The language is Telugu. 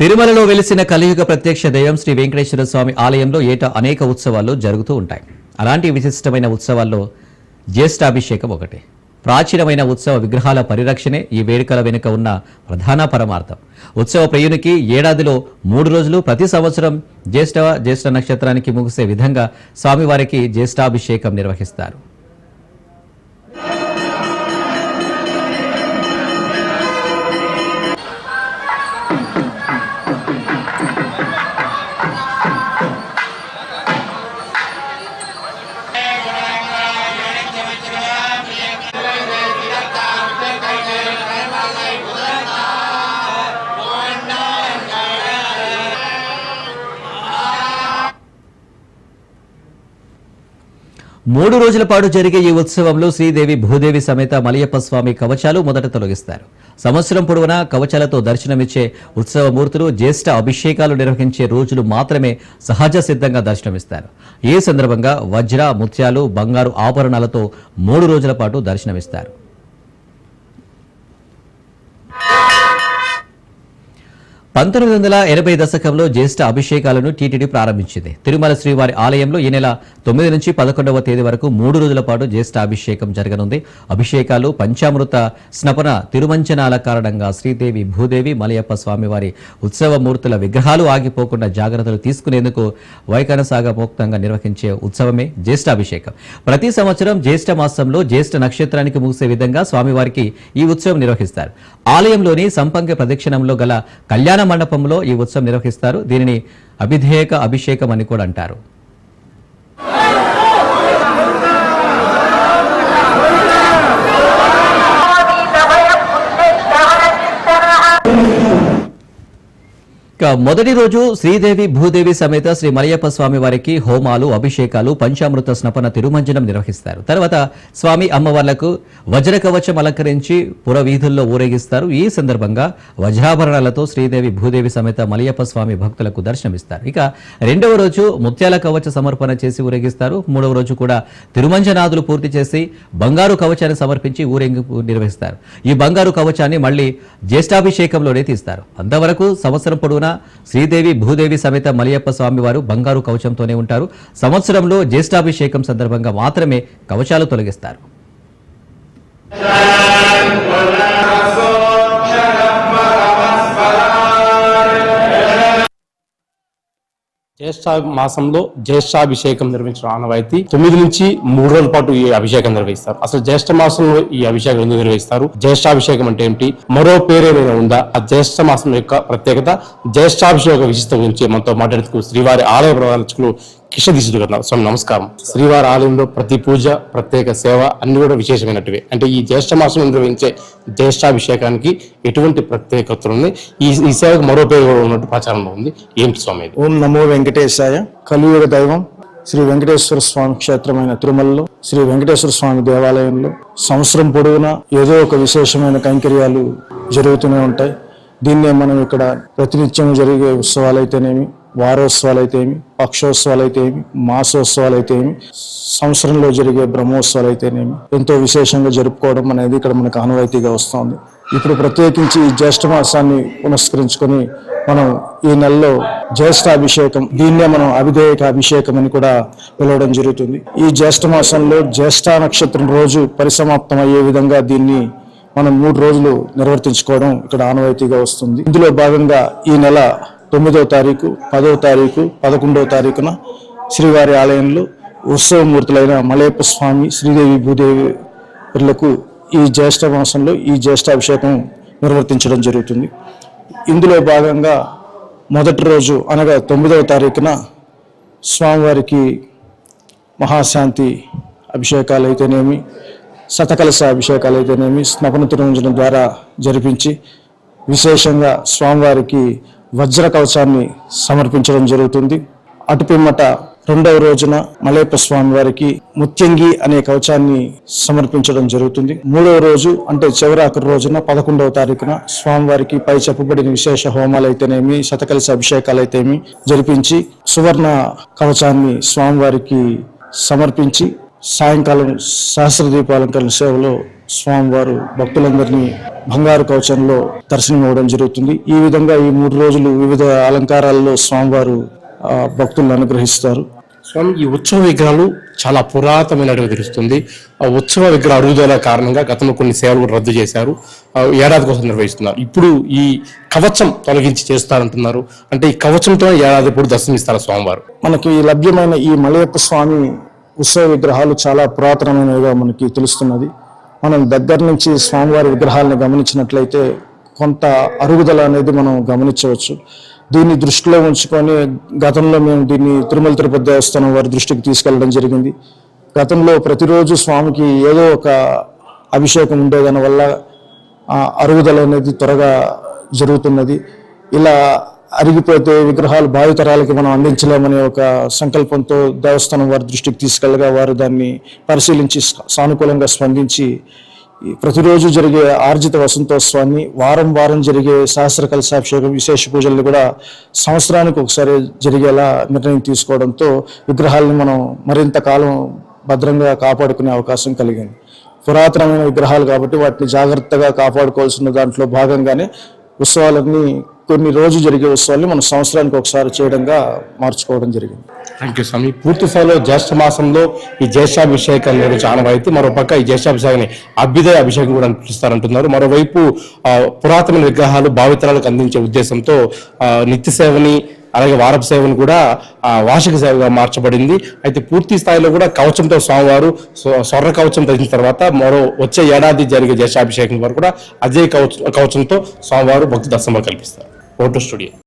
తిరుమలలో వెలిసిన కలియుగ ప్రత్యక్ష దైవం శ్రీ వెంకటేశ్వర స్వామి ఆలయంలో ఏటా అనేక ఉత్సవాలు జరుగుతూ ఉంటాయి. అలాంటి విశిష్టమైన ఉత్సవాల్లో జ్యేష్ఠాభిషేకం ఒకటి. ప్రాచీనమైన ఉత్సవ విగ్రహాల పరిరక్షణే ఈ వేడుకల వెనుక ఉన్న ప్రధాన పరమార్థం. ఉత్సవ ప్రియునికి ఏడాదిలో 3 రోజులు ప్రతి సంవత్సరం జ్యేష్ఠ నక్షత్రానికి ముగిసే విధంగా స్వామివారికి జ్యేష్ఠాభిషేకం నిర్వహిస్తారు. మూడు రోజుల పాటు జరిగే ఈ ఉత్సవంలో శ్రీదేవి భూదేవి సమేత మలయప్ప స్వామి కవచాలు మొదట తొలగిస్తారు. సంవత్సరం పొడవునా కవచాలతో దర్శనమిచ్చే ఉత్సవమూర్తులు జ్యేష్ఠ అభిషేకాలు నిర్వహించే రోజులు మాత్రమే సహజ సిద్ధంగా దర్శనమిస్తారు. ఈ సందర్భంగా వజ్ర, ముత్యాలు, బంగారు ఆభరణాలతో 3 రోజుల పాటు దర్శనమిస్తారు. దశకంలో జ్యేష్ఠ అభిషేకాలను టీటీడీ ప్రారంభించింది. తిరుమల శ్రీవారి ఆలయంలో ఈ నెల 9 నుంచి 11వ తేదీ వరకు 3 రోజుల పాటు జ్యేష్ఠ అభిషేకం జరగనుంది. అభిషేకాలు, పంచామృత స్నపన, తిరుమంజనాల కారణంగా శ్రీదేవి భూదేవి మలయప్ప స్వామివారి ఉత్సవమూర్తుల విగ్రహాలు ఆగిపోకుండా జాగ్రత్తలు తీసుకునేందుకు వైఖానసాగమోక్తంగా నిర్వహించే ఉత్సవమే జ్యేష్ఠాభిషేకం. ప్రతి సంవత్సరం జ్యేష్ఠ మాసంలో జ్యేష్ఠ నక్షత్రానికి ముగిసే విధంగా స్వామివారికి ఈ ఉత్సవం నిర్వహిస్తారు. ఆలయంలోని సంపంగ ప్రదక్షిణంలో గల కళ్యాణ మండపంలో ఈ ఉత్సవం నిర్వహిస్తారు. దీనిని అభిధేయక అభిషేకం అని కూడా అంటారు. మొదటి రోజు శ్రీదేవి భూదేవి సమేత శ్రీ మలయప్ప స్వామి వారికి హోమాలు, అభిషేకాలు, పంచామృత స్నపన, తిరుమంజనం నిర్వహిస్తారు. తర్వాత స్వామి అమ్మవార్లకు వజ్ర కవచం అలంకరించి పురవీధుల్లో ఊరేగిస్తారు. ఈ సందర్భంగా వజ్రాభరణాలతో శ్రీదేవి భూదేవి సమేత మలయప్ప స్వామి భక్తులకు దర్శనమిస్తారు. ఇక రెండవ రోజు ముత్యాల కవచ సమర్పణ చేసి ఊరేగిస్తారు. మూడవ రోజు కూడా తిరుమంజనాదులు పూర్తి చేసి బంగారు కవచాన్ని సమర్పించి ఊరేగింపు నిర్వహిస్తారు. ఈ బంగారు కవచాన్ని మళ్లీ జ్యేష్ఠాభిషేకంలోనే తీస్తారు. అంతవరకు సంవత్సరం పొడవునా శ్రీదేవి భూదేవి సమేత మలయప్ప స్వామి వారు బంగారు కవచంతోనే ఉంటారు. సంవత్సరంలో జ్యేష్ఠాభిషేకం సందర్భంగా మాత్రమే కవచాలు తొలగిస్తారు. జ్యేష్ఠ మాసంలో జ్యేష్ఠాభిషేకం నిర్వహించిన ఆనవాయితీ 9 నుంచి 3 రోజుల పాటు ఈ అభిషేకం నిర్వహిస్తారు. అసలు జ్యేష్ఠ మాసంలో ఈ అభిషేకం ఎందుకు నిర్వహిస్తారు? జ్యేష్ఠాభిషేకం అంటే ఏమిటి? మరో పేరేమైనా ఉందా? ఆ జ్యేష్ఠ మాసం యొక్క ప్రత్యేకత, జ్యేష్ఠాభిషేక విశిష్టత గురించి మనతో మాట్లాడుతూ శ్రీవారి ఆలయ ప్రధానర్చకులు కిషదీశుడు గారు. స్వామి నమస్కారం. శ్రీవారి ఆలయంలో ప్రతి పూజ, ప్రత్యేక సేవ అన్ని కూడా విశేషమైనటివే. అంటే ఈ జ్యేష్ఠ మాసం నిర్వహించే జ్యేష్ఠాభిషేకానికి ఎటువంటి ప్రత్యేకతలు ఉన్నాయి? ఈ సేవకు మరో పేరు కూడా ఉన్నట్టు ప్రచారంలో ఉంది. ఏంటి స్వామి? ఓం నమో వెంకటేశాయ. కలియుగ దైవం శ్రీ వెంకటేశ్వర స్వామి క్షేత్రమైన తిరుమలలో శ్రీ వెంకటేశ్వర స్వామి దేవాలయంలో సంవత్సరం పొడవునా ఏదో ఒక విశేషమైన కైంకర్యాలు జరుగుతూనే ఉంటాయి. దీన్నే మనం ఇక్కడ ప్రతినిత్యం జరిగే ఉత్సవాలైతేనేమి, వారోత్సవాలైతేమి, పక్షోత్సవాలైతేమి, మాసోత్సవాలైతేమి, సంవత్సరంలో జరిగే బ్రహ్మోత్సవాలైతేనేమి ఎంతో విశేషంగా జరుపుకోవడం అనేది ఇక్కడ మనకు ఆనవాయితీగా వస్తుంది. ఇప్పుడు ప్రత్యేకించి ఈ జ్యేష్ఠ మాసాన్ని పునస్కరించుకొని మనం ఈ నెలలో జ్యేష్ఠాభిషేకం, దీన్నే మనం అభిధేయక అభిషేకం అని కూడా పిలవడం జరుగుతుంది. ఈ జ్యేష్ఠ మాసంలో జ్యేష్ఠ నక్షత్రం రోజు పరిసమాప్తం అయ్యే విధంగా దీన్ని మనం 3 రోజులు నిర్వర్తించుకోవడం ఇక్కడ ఆనవాయితీగా వస్తుంది. ఇందులో భాగంగా ఈ నెల 9వ తారీఖు, 10వ తారీఖు, 11వ తారీఖున శ్రీవారి ఆలయంలో ఉత్సవమూర్తులైన మలయప్ప స్వామి, శ్రీదేవి భూదేవిలకు ఈ జ్యేష్ఠ మాసంలో ఈ జ్యేష్ఠాభిషేకం నిర్వర్తించడం జరుగుతుంది. ఇందులో భాగంగా మొదటి రోజు అనగా 9వ తారీఖున స్వామివారికి మహాశాంతి అభిషేకాలు అయితేనేమి, శతకలశ అభిషేకాలు అయితేనేమి స్నపన తిరుమంజనం ద్వారా జరిపించి విశేషంగా స్వామివారికి వజ్ర కవచాన్ని సమర్పించడం జరుగుతుంది. అటుపిమ్మట రెండవ రోజున మలయప్ప స్వామి వారికి ముత్యంగి అనే కవచాన్ని సమర్పించడం జరుగుతుంది. మూడవ రోజు అంటే చివరాఖరి రోజున 11వ తారీఖున స్వామివారికి పై చెప్పబడిన విశేష హోమాలు అయితేనేమి, శతకలశ అభిషేకాలు అయితేమి జరిపించి సువర్ణ కవచాన్ని స్వామివారికి సమర్పించి సాయంకాలం సహస్ర దీపాలంకరణ సేవలో స్వామివారు భక్తులందరినీ బంగారు కవచంలో దర్శనం ఇవ్వడం జరుగుతుంది. ఈ విధంగా ఈ 3 రోజులు వివిధ అలంకారాల్లో స్వామివారు భక్తులను అనుగ్రహిస్తారు. స్వామి, ఈ ఉత్సవ విగ్రహాలు చాలా పురాతనమైనట్టుగా తెలుస్తుంది. ఆ ఉత్సవ విగ్రహ అరుగుదల కారణంగా గతంలో కొన్ని సేవలు కూడా రద్దు చేశారు. ఏడాది కోసం నిర్వహిస్తున్నారు. ఇప్పుడు ఈ కవచం తొలగించి చేస్తారంటున్నారు. అంటే ఈ కవచంతో ఏడాది పూర్తి దర్శనమిస్తారు స్వామివారు. మనకి లభ్యమైన ఈ మలయప్ప స్వామి ఉత్సవ విగ్రహాలు చాలా పురాతనమైనవిగా మనకి తెలుస్తున్నది. మనం దగ్గర నుంచి స్వామివారి విగ్రహాలను గమనించినట్లయితే కొంత అరుగుదల అనేది మనం గమనించవచ్చు. దీన్ని దృష్టిలో ఉంచుకొని గతంలో మేము దీన్ని తిరుమల తిరుపతి దేవస్థానం వారి దృష్టికి తీసుకెళ్లడం జరిగింది. గతంలో ప్రతిరోజు స్వామికి ఏదో ఒక అభిషేకం ఉండేదాని వల్ల అరుగుదల అనేది త్వరగా జరుగుతున్నది. ఇలా అరిగిపోతే విగ్రహాలు భావితరాలకి మనం అందించలేమనే ఒక సంకల్పంతో దేవస్థానం వారి దృష్టికి తీసుకెళ్ళగా వారు దాన్ని పరిశీలించి సానుకూలంగా స్పందించి ప్రతిరోజు జరిగే ఆర్జిత వసంతోత్సవాన్ని, వారం జరిగే సహస్ర కలశాభిషేకం విశేష పూజల్ని కూడా సంవత్సరానికి ఒకసారి జరిగేలా నిర్ణయం తీసుకోవడంతో విగ్రహాలను మనం మరింత కాలం భద్రంగా కాపాడుకునే అవకాశం కలిగింది. పురాతనమైన విగ్రహాలు కాబట్టి వాటిని జాగ్రత్తగా కాపాడుకోవాల్సిన దాంట్లో భాగంగానే ఉత్సవాలన్నీ కొన్ని రోజు జరిగే ఉత్సవాల్ని మనం సంవత్సరానికి ఒకసారి చేయడంగా మార్చుకోవడం జరిగింది. థ్యాంక్ యూ స్వామి. పూర్తి స్థాయిలో జ్యేష్ఠ మాసంలో ఈ జ్యేష్ఠాభిషేకం నిర్వహించే ఆనవాయితీ. మరోపక్క ఈ జ్యేష్ఠాభిషేకాన్ని అభ్యుదయ అభిషేకం కూడా పిలుస్తారంటున్నారు. మరోవైపు పురాతన విగ్రహాలు భావితరాలకు అందించే ఉద్దేశంతో నిత్య సేవని అలాగే వారపు సేవను కూడా వార్షిక సేవగా మార్చబడింది. అయితే పూర్తి స్థాయిలో కూడా కవచంతో స్వామివారు స్వర్ణ కవచం ధరించిన తర్వాత వచ్చే ఏడాది జరిగే జ్యేష్ఠాభిషేకం వరకు కూడా అదే కవచంతో స్వామివారు భక్తి దర్శనం కల్పిస్తారు. Photo studio.